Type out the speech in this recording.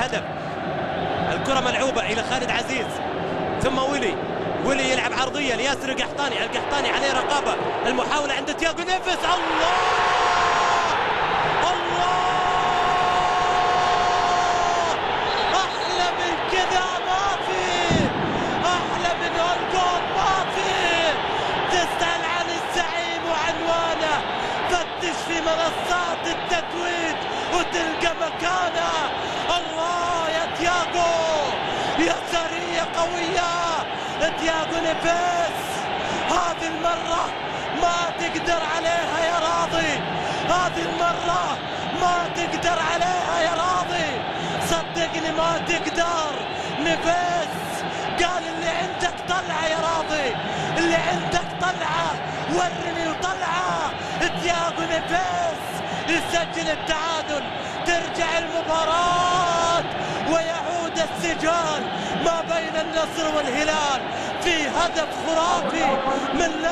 الهدف. الكرة ملعوبة إلى خالد عزيز، ثم ويلي يلعب عرضية لياسر القحطاني عليه رقابة. المحاولة عند تياغو نيفيز. الله الله، أحلى من كذا ما في، أحلى من هالجول ما في. تسأل عن الزعيم وعنوانه، فتش في منصات التتويج وتلقى مكانه. الله يا تياغو، يسارية قوية تياغو نيفيز. هذه المرة ما تقدر عليها يا راضي، هذه المرة ما تقدر عليها يا راضي، صدقني ما تقدر. نيفيز قال اللي عندك طلعه يا راضي، اللي عندك طلعه، ورني وطلعه. تياغو نيفيز يسجل التعادل، ترجع المباراة ويعود السجال ما بين النصر والهلال في هدف خرافي من